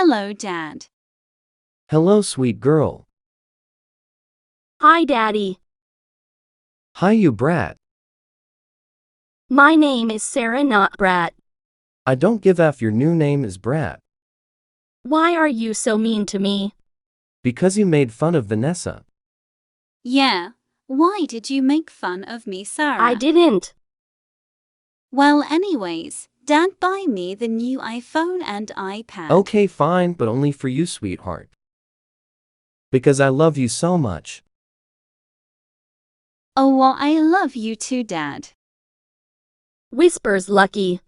Hello, Dad. Hello, sweet girl. Hi, Daddy. Hi, you brat. My name is Sarah, not Brat. I don't give a f your new name is Brat. Why are you so mean to me? Because you made fun of Vanessa. Yeah, why did you make fun of me, Sarah? I didn't. Well, anyways, Dad buy me the new iPhone and iPad. Okay, fine, but only for you, sweetheart. Because I love you so much. Oh, well, I love you too, Dad. Whispers Lucky.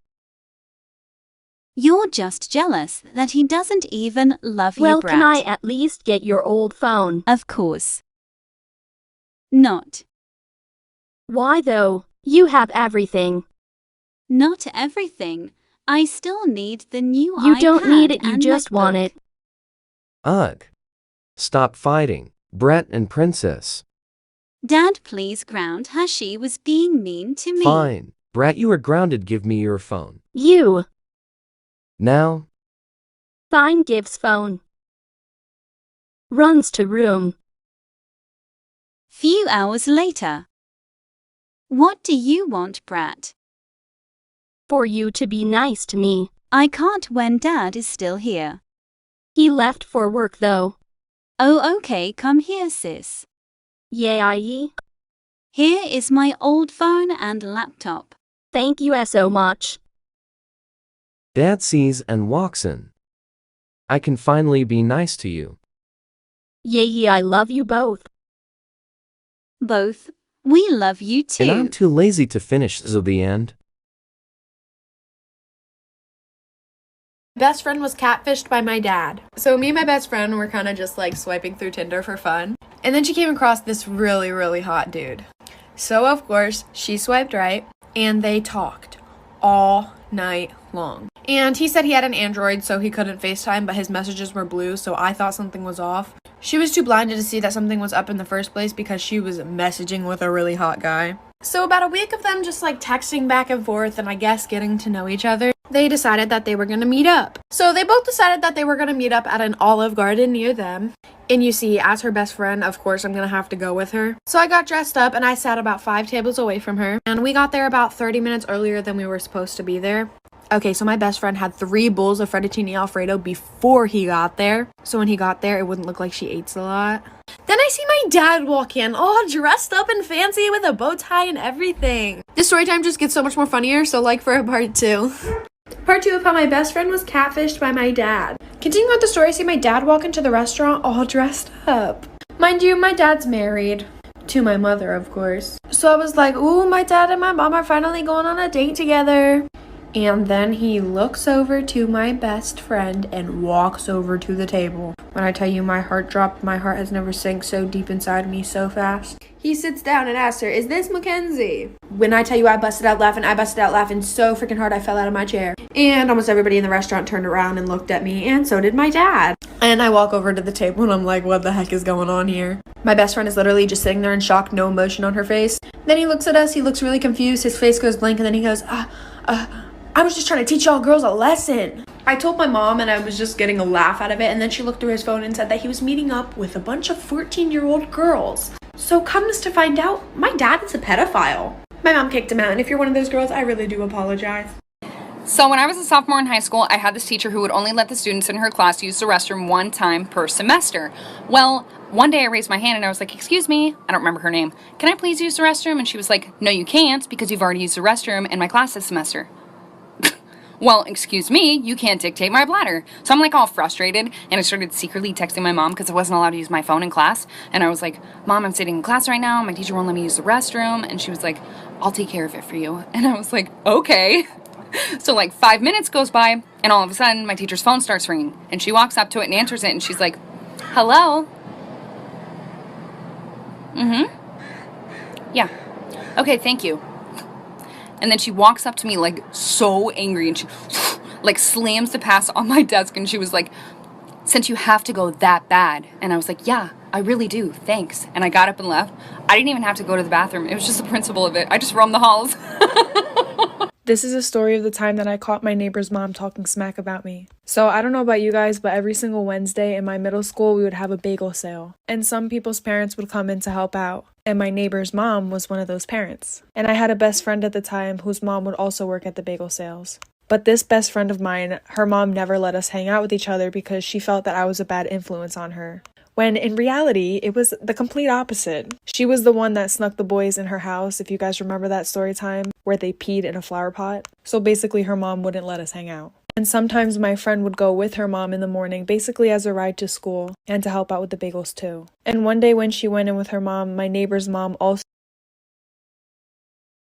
You're just jealous that he doesn't even love you, Well, Brat. can I at least get your old phone? Of course. Not. Why though? You have everything. Not everything. I still need the new You iPad don't need it, you and just want MacBook. it. Ugh. Stop fighting, Brat and Princess. Dad, please ground her. She was being mean to me. Fine. Brat, you are grounded. Give me your phone. You. Now? Fine, gives phone. Runs to room. Few hours later. What do you want, Brat? For you to be nice to me. I can't when Dad is still here. He left for work though. Oh, okay, come here, sis. Yay. Here is my old phone and laptop. Thank you so much. Dad sees and walks in. I can finally be nice to you. Yay, I love you both. Both. We love you too. And I'm too lazy to finish, so the end. Best friend was catfished by my dad. So me and my best friend were kind of just like swiping through Tinder for fun. And then she came across this really, really hot dude. So of course, she swiped right and they talked all night long. And he said he had an Android so he couldn't FaceTime, but his messages were blue, so I thought something was off. She was too blinded to see that something was up in the first place because she was messaging with a really hot guy. So about a week of them just like texting back and forth and I guess getting to know each other, they decided that they were going to meet up. So they both decided that they were going to meet up at an Olive Garden near them. And you see, as her best friend, of course, I'm going to have to go with her. So I got dressed up and I sat about 5 tables away from her. And we got there about 30 minutes earlier than we were supposed to be there. Okay, so my best friend had 3 bowls of fettuccine alfredo before he got there. So when he got there, it wouldn't look like she ate a lot. Then I see my dad walk in, all dressed up and fancy with a bow tie and everything. This story time just gets so much more funnier, so like for a part 2. Part 2 of how my best friend was catfished by my dad. Continuing with the story, I see my dad walk into the restaurant all dressed up. Mind you, my dad's married. To my mother, of course. So I was like, ooh, my dad and my mom are finally going on a date together. And then he looks over to my best friend and walks over to the table. When I tell you my heart dropped, my heart has never sank so deep inside me so fast. He sits down and asks her, is this Mackenzie? When I tell you I busted out laughing so freaking hard I fell out of my chair. And almost everybody in the restaurant turned around and looked at me, and so did my dad. And I walk over to the table and I'm like, what the heck is going on here? My best friend is literally just sitting there in shock, no emotion on her face. Then he looks at us, he looks really confused, his face goes blank, and then he goes, I was just trying to teach y'all girls a lesson. I told my mom and I was just getting a laugh out of it, and then she looked through his phone and said that he was meeting up with a bunch of 14-year-old girls. So comes to find out, my dad is a pedophile. My mom kicked him out, and if you're one of those girls, I really do apologize. So when I was a sophomore in high school, I had this teacher who would only let the students in her class use the restroom 1 time per semester. Well, one day I raised my hand and I was like, excuse me, I don't remember her name. Can I please use the restroom? And she was like, no, you can't because you've already used the restroom in my class this semester. Well, excuse me, you can't dictate my bladder. So I'm like all frustrated, and I started secretly texting my mom because I wasn't allowed to use my phone in class. And I was like, Mom, I'm sitting in class right now. My teacher won't let me use the restroom. And she was like, I'll take care of it for you. And I was like, okay. So like 5 minutes goes by, and all of a sudden my teacher's phone starts ringing. And she walks up to it and answers it, and she's like, hello? Yeah. Okay, thank you. And then she walks up to me like so angry and she like slams the pass on my desk and she was like, since you have to go that bad. And I was like, yeah, I really do. Thanks. And I got up and left. I didn't even have to go to the bathroom. It was just the principle of it. I just roamed the halls. This is a story of the time that I caught my neighbor's mom talking smack about me. So I don't know about you guys, but every single Wednesday in my middle school, we would have a bagel sale. And some people's parents would come in to help out. And my neighbor's mom was one of those parents. And I had a best friend at the time whose mom would also work at the bagel sales. But this best friend of mine, her mom never let us hang out with each other because she felt that I was a bad influence on her. When in reality, it was the complete opposite. She was the one that snuck the boys in her house, if you guys remember that story time, where they peed in a flower pot. So basically her mom wouldn't let us hang out. And sometimes my friend would go with her mom in the morning, basically as a ride to school, and to help out with the bagels too. And one day when she went in with her mom, my neighbor's mom also